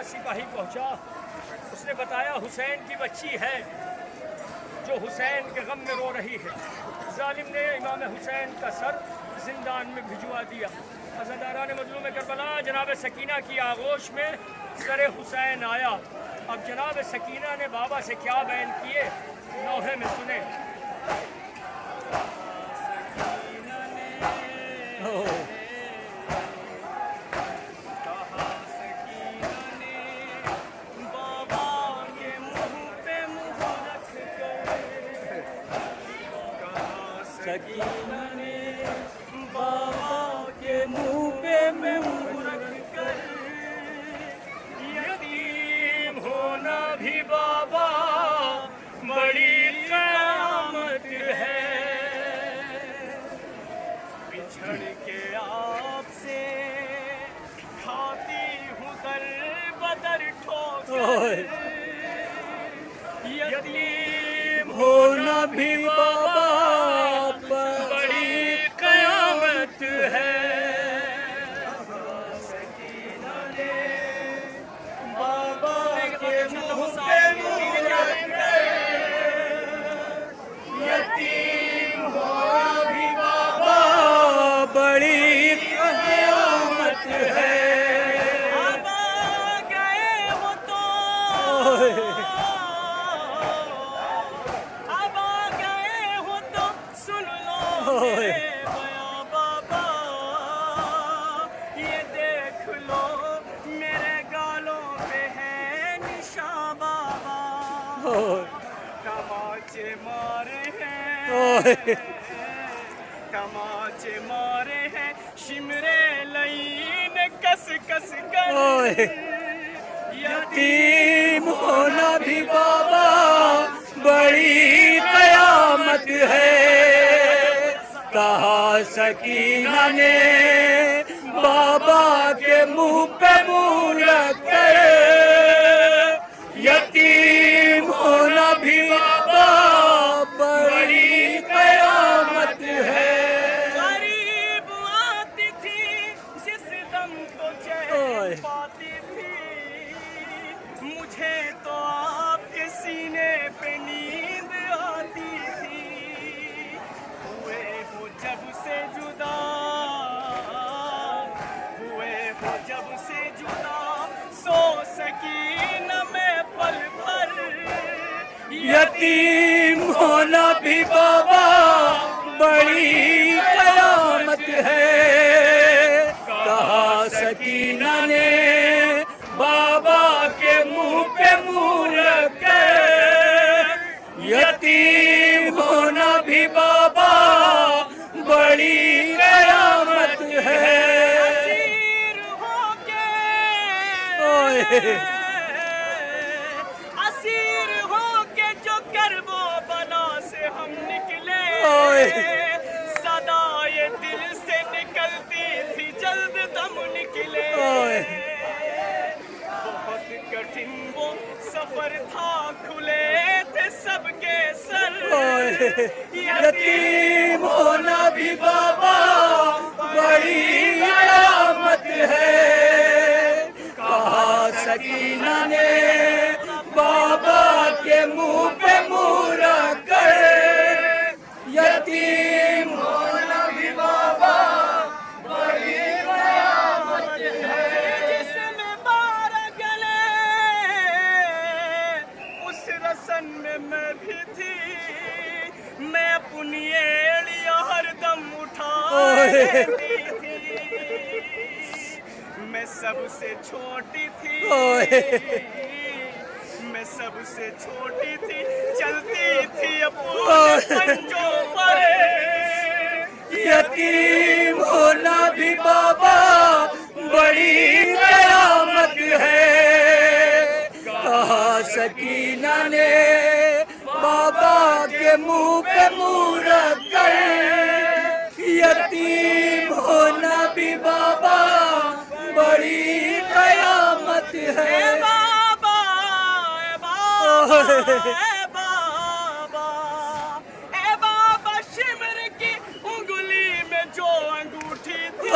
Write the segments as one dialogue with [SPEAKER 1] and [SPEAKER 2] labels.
[SPEAKER 1] सिपाही पहुंचा। उसने बताया हुसैन की बच्ची है जो हुसैन के गम में रो रही है। जालिम ने इमाम हुसैन का सर जिंदान में भिजवा दिया। अज़ादारान मज़लूम करबला जनाब सकीना की आगोश में सर हुसैन आया। अब जनाब सकीना ने बाबा से क्या बयान किए, नौहे में सुने। सकीना ने बाबा के मुंह पे मुंह रख कर, यतीम होना भी बाबा बड़ी क़यामत है। बिछड़ के आपसे खाती हूँ दर बदर ठोकर, यतीम होना भी बाबा बड़ी क़यामत है। सकीना ने बाबा के मुंह पे मुंह रख कर, यतीम होना भी बाबा बड़ी क़यामत है। अब गए वो तो बया बाबा, ये देख लो मेरे गालों पे है निशान बाबा। तमाचे मारे हैं, तमाचे मारे हैं शिमरे लईन कस कस कर, यतीम होना भी बाबा बड़ी क़यामत है। कहा सकीना ने बाबा के मुंह पे मुंह रख कर, यतीम होना भी बाबा बड़ी क़यामत है। गरीब आती थी जिस दम को चैन पाती थी, मुझे तो आपके सीने पे नींद आती थी। जब से जुदा हुए हो, जब से जुदा सो सकी न मैं पल भर, यतीम होना भी बाबा बड़ी क़यामत है। कहा सकीना ने बाबा के मुंह पे मुंह रख कर, यतीम होना भी बाबा बड़ी क़यामत है। असीर होके, असीर होके जो करबो बला से हम निकले, सदा ये दिल से निकलती थी जल्द दम निकले। बहुत कठिन वो सफर था, खुले थे सबके सर, यतीम होना भी बाबा बड़ी क़यामत है। कहा सकीना ने बाबा के मुंह पे मुंह रख कर, यतीम होना भी बाबा बड़ी क़यामत है। जिसमें 12 गले उस रसन में मैं भी थी, मैं अपनी एड़ियां हरदम उठा लेती थी। मैं सबसे छोटी थी, मैं सबसे छोटी थी, चलती थी अपने पंजों पर, यतीम होना भी बाबा बड़ी क़यामत है। कहा सकीना ने बाबा के मुंह पे मुंह रख कर, यतीम होना भी बाबा बड़ी क़यामत है। बाबा, बाबा, बाबा, बाबा, शिमर की उंगली में जो अंगूठी थी,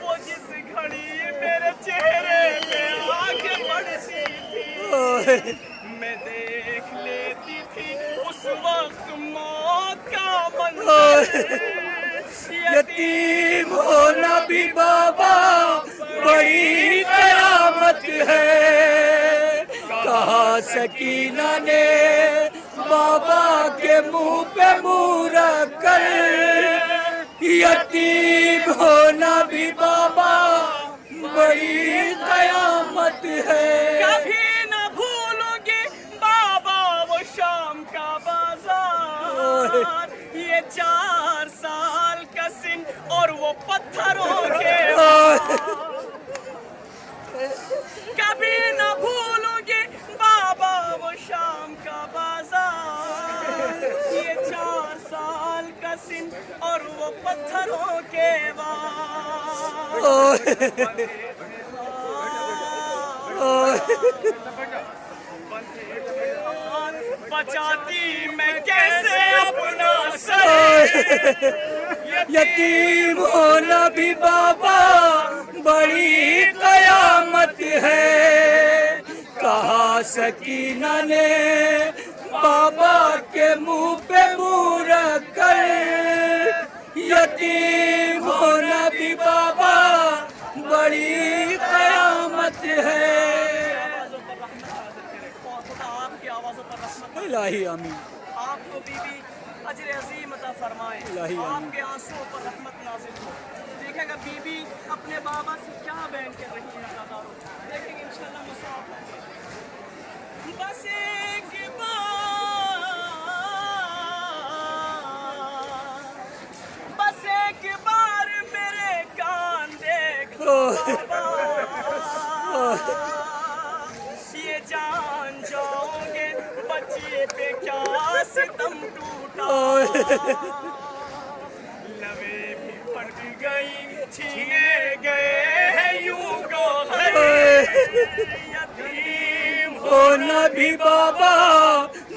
[SPEAKER 1] वो जिस घड़ी मेरे चेहरे पे मैं देख लेती थी उस वक्त मौत का मंजर।
[SPEAKER 2] यतीम होना भी बाबा बड़ी कयामत है। कहा सकीना ने बाबा के मुंह पे मुंह रख कर, यतीम होना भी बाबा बड़ी कयामत है।
[SPEAKER 1] कभी न भूलूंगी बाबा वो शाम का बाजार, ये 4 साल का सिन और वो पत्थरों के कभी न भूलूंगी बाबा वो शाम का बाजार, ये 4 साल का सिन और वो पत्थरों के बचाती मैं कैसे अपना सर।
[SPEAKER 2] यतीम होना भी बाबा बड़ी कयामत है। कहा सकीना ने बाबा के मुंह पे मुंह रख कर, यतीम होना भी बाबा बड़ी कयामत है। इलाही आमीन।
[SPEAKER 1] आपको बीबी अजर अजीम अता फरमाए, आपके आंसुओं पर रहमत नाज़िल हो। देखेगा बीबी अपने बाबा से क्या बयान कर रही है अदाकारों, देखेंगे इंशाल्लाह मुसाफ। बस एक बार, बस एक बार मेरे कान देख बाबा, ये जान जाओगे बच्ची पे क्या सितम टूटा। लवे भी पड़ गई छीने गए हैं यूं गौहर, यतीम
[SPEAKER 2] होना भी बाबा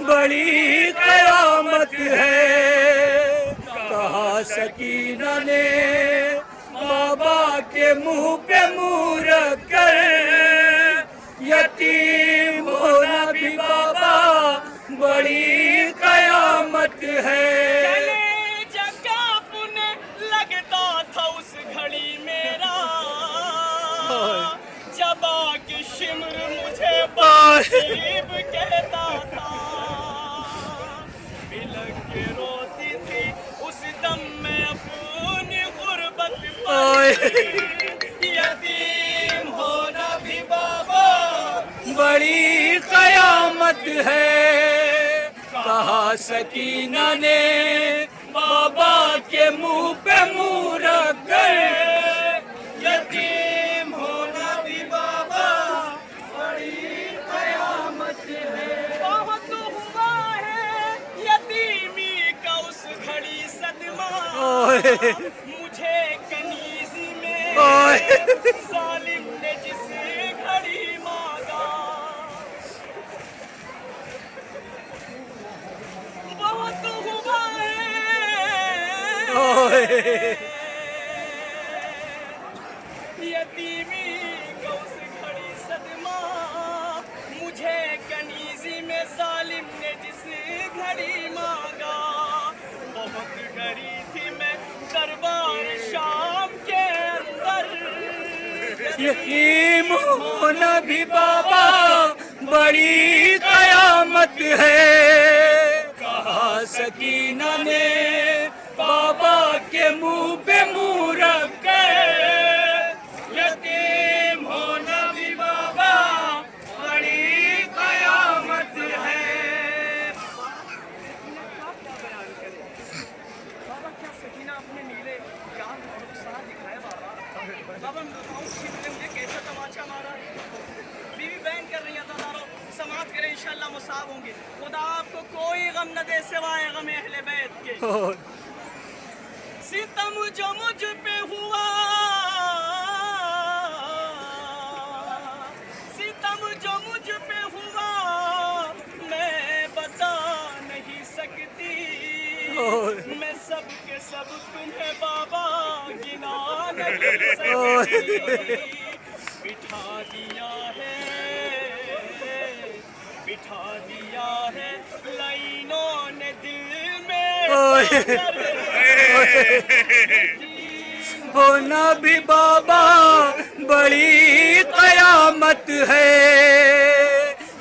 [SPEAKER 2] बड़ी कयामत है। कहा सकीना ने बाबा के मुंह पे मुंह रख कर, यतीम होना भी बाबा बड़ी कयामत है।
[SPEAKER 1] जगह पुने लगता था उस घड़ी मेरा, जब आके शिमर मुझे बासीब कहता था, बिलक के रोती थी उस दम में अपनी गुर्बत पर। यतीम होना भी बाबा
[SPEAKER 2] बड़ी कयामत है। कहा सकीना ने बाबा के मुंह पे मुंह रख कर, यतीम होना भी बाबा बड़ी कयामत है।
[SPEAKER 1] बहुत हुआ है यतीमी का उस घड़ी सदमा, मुझे कनीजी में जालिम ने जिस घड़ी मांगा। बहुत हुआ है यतीमी का उस घड़ी सदमा, मुझे कनीजी में जालिम ने जिस घड़ी मांगा। बहुत डरी थी मैं दरबार शाम के अंदर,
[SPEAKER 2] यतीम होना भी बाबा बड़ी कयामत है। कहा सकीना ने बाबा के मुंह पे मुंह रख कर, यतीम होना भी बाबा बड़ी कयामत है।
[SPEAKER 1] बाबा क्या सकीना अपने नीले गाल और उत्साह दिखाए बाबा। बाबा मुझे कैसा तमाचा मारा है। बीवी बहन कर रही है दादारो, समाप्त करें इंशाल्लाह मुसाब होंगे। खुदा आपको कोई गम न दे सिवाय गम अहले बैत के। सितम जो मुझ पे हुआ, सितम जो मुझ पे हुआ, मैं बता नहीं सकती। मैं सब के सब तुम्हें बाबा गिना नहीं सकती। बिठा दिया है बिठा दिया है लाइनों ने दिल में।
[SPEAKER 2] होना भी बाबा बड़ी कयामत है।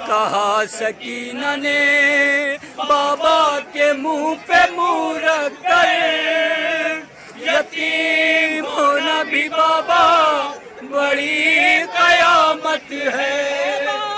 [SPEAKER 2] कहा सकीना ने बाबा के मुंह पे मुंह रख कर, यतीम होना भी बाबा बड़ी कयामत है।